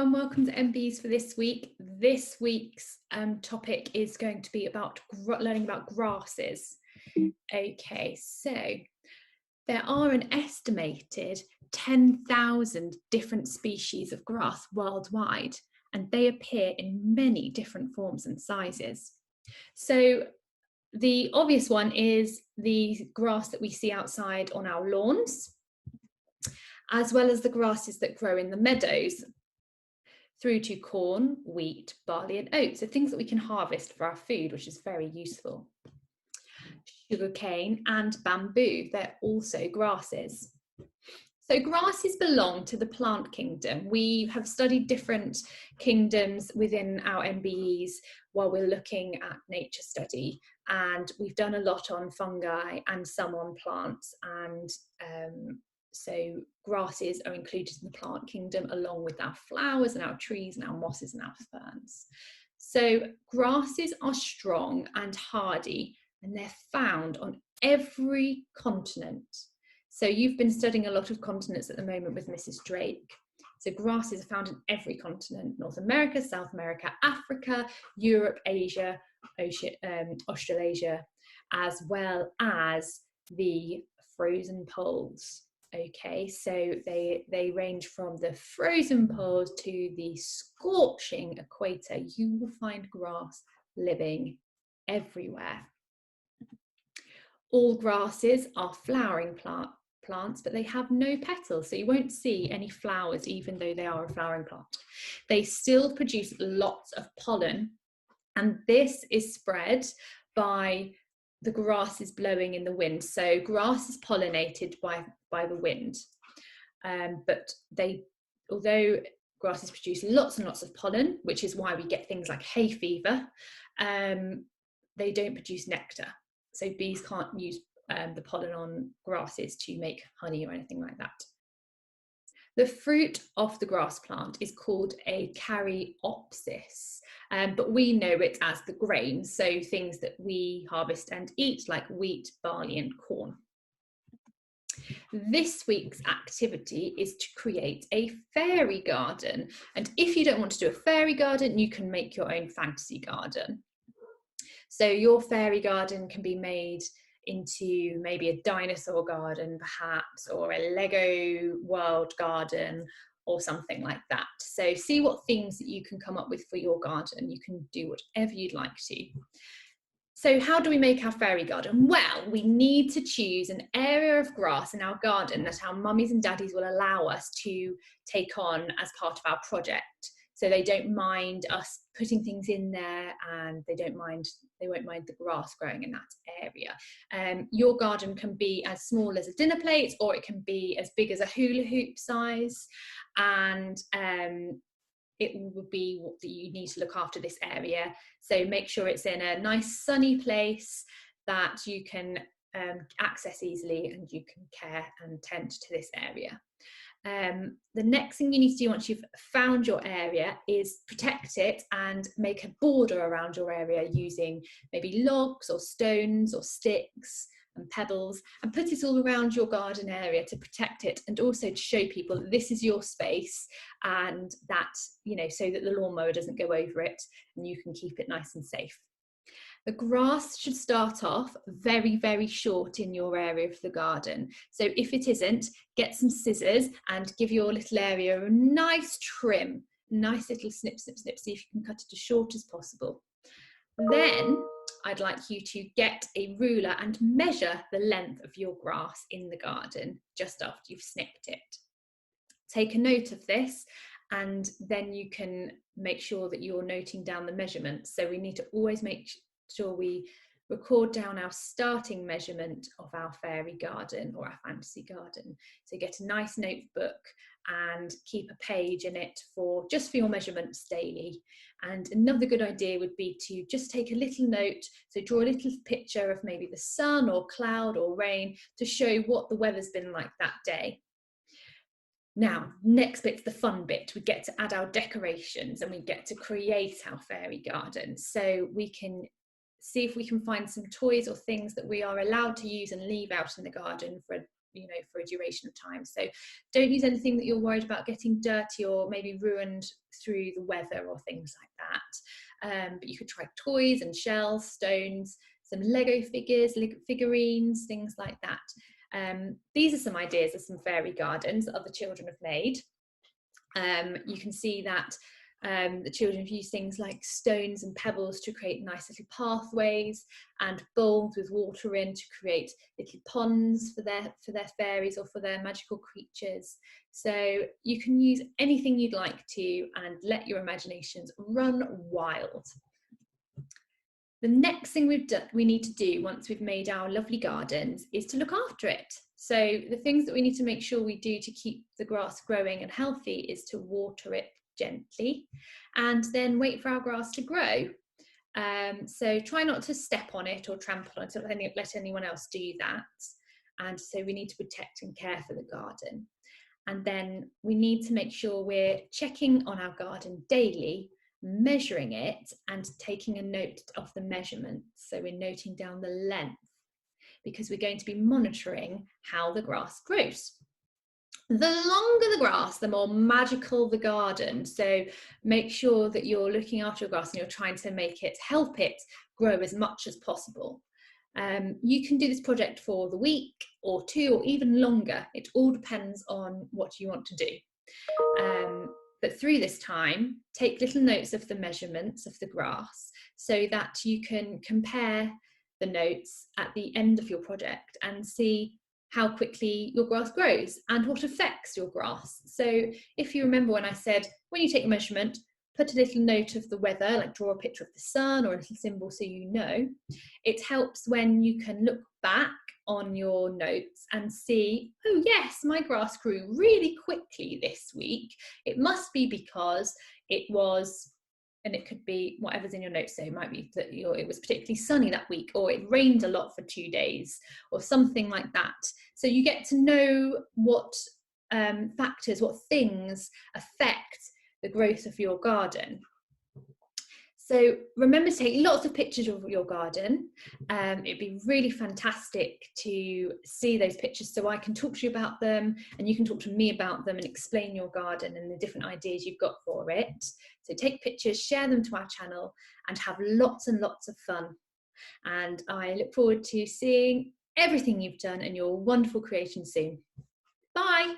everyone, welcome to MBEs for this week. This week's topic is going to be about learning about grasses. Okay, so there are an estimated 10,000 different species of grass worldwide, and they appear in many different forms and sizes. So the obvious one is the grass that we see outside on our lawns, as well as the grasses that grow in the meadows, through to corn, wheat, barley and oats, so things that we can harvest for our food, which is very useful. Sugarcane and bamboo, they're also grasses. So grasses belong to the plant kingdom. We have studied different kingdoms within our MBEs while we're looking at nature study, and we've done a lot on fungi and some on plants, and so grasses are included in the plant kingdom along with our flowers and our trees and our mosses and our ferns. So grasses are strong and hardy, and they're found on every continent. So you've been studying a lot of continents at the moment with Mrs. Drake. So grasses are found in every continent: North America, South America, Africa, Europe, Asia, Australasia, as well as the frozen poles. Okay, so they range from the frozen poles to the scorching equator. You will find grass living everywhere. All grasses are flowering plants, but they have no petals, so you won't see any flowers even though they are a flowering plant. They still produce lots of pollen, and this is spread by the grasses blowing in the wind. So grass is pollinated by the wind, but although grasses produce lots and lots of pollen, which is why we get things like hay fever, they don't produce nectar. So bees can't use the pollen on grasses to make honey or anything like that. The fruit of the grass plant is called a caryopsis, but we know it as the grain, so things that we harvest and eat like wheat, barley and corn. This week's activity is to create a fairy garden, and if you don't want to do a fairy garden, you can make your own fantasy garden. So your fairy garden can be made into maybe a dinosaur garden perhaps, or a Lego world garden or something like that. So see what themes that you can come up with for your garden. You can do whatever you'd like to. So how do we make our fairy garden? Well, we need to choose an area of grass in our garden that our mummies and daddies will allow us to take on as part of our project. So they don't mind us putting things in there, and they won't mind the grass growing in that area. Your garden can be as small as a dinner plate, or it can be as big as a hula hoop size, and it will be what you need to look after this area. So make sure it's in a nice sunny place that you can access easily, and you can care and tend to this area. The next thing you need to do once you've found your area is protect it and make a border around your area using maybe logs or stones or sticks and pebbles, and put it all around your garden area to protect it, and also to show people that this is your space, and that, you know, so that the lawnmower doesn't go over it and you can keep it nice and safe. The grass should start off very, very short in your area of the garden. So if it isn't, get some scissors and give your little area a nice trim, nice little snip, snip, snip, see if you can cut it as short as possible. Then I'd like you to get a ruler and measure the length of your grass in the garden just after you've snipped it. Take a note of this, and then you can make sure that you're noting down the measurements. So we need to always make sure we record down our starting measurement of our fairy garden or our fantasy garden. So get a nice notebook and keep a page in it just for your measurements daily. And another good idea would be to just take a little note, so draw a little picture of maybe the sun or cloud or rain to show what the weather's been like that day. Now, next bit's the fun bit. We get to add our decorations and we get to create our fairy garden. So we can see if we can find some toys or things that we are allowed to use and leave out in the garden for for a duration of time. So don't use anything that you're worried about getting dirty or maybe ruined through the weather or things like that. But you could try toys and shells, stones, some Lego figures, figurines, things like that. These are some ideas of some fairy gardens that other children have made. You can see that the children have used things like stones and pebbles to create nice little pathways, and bowls with water in to create little ponds for their fairies or for their magical creatures. So you can use anything you'd like to and let your imaginations run wild. The next thing we need to do once we've made our lovely gardens is to look after it. So the things that we need to make sure we do to keep the grass growing and healthy is to water it gently and then wait for our grass to grow. So try not to step on it or trample on it, or let anyone else do that. And so we need to protect and care for the garden. And then we need to make sure we're checking on our garden daily, measuring it and taking a note of the measurements. So we're noting down the length, because we're going to be monitoring how the grass grows. The longer the grass, the more magical the garden. So make sure that you're looking after your grass and you're trying to help it grow as much as possible. You can do this project for the week or 2 or even longer. It all depends on what you want to do. But through this time, take little notes of the measurements of the grass so that you can compare the notes at the end of your project and see how quickly your grass grows and what affects your grass. So if you remember when I said, when you take a measurement, put a little note of the weather, like draw a picture of the sun or a little symbol so you know. It helps when you can look back on your notes and see, oh yes, my grass grew really quickly this week. It must be because it was, and it could be whatever's in your notes. So it might be that it was particularly sunny that week, or it rained a lot for 2 days, or something like that. So you get to know what factors, what things affect the growth of your garden. So remember to take lots of pictures of your garden. It'd be really fantastic to see those pictures so I can talk to you about them and you can talk to me about them and explain your garden and the different ideas you've got for it. So take pictures, share them to our channel and have lots and lots of fun. And I look forward to seeing everything you've done and your wonderful creation soon. Bye.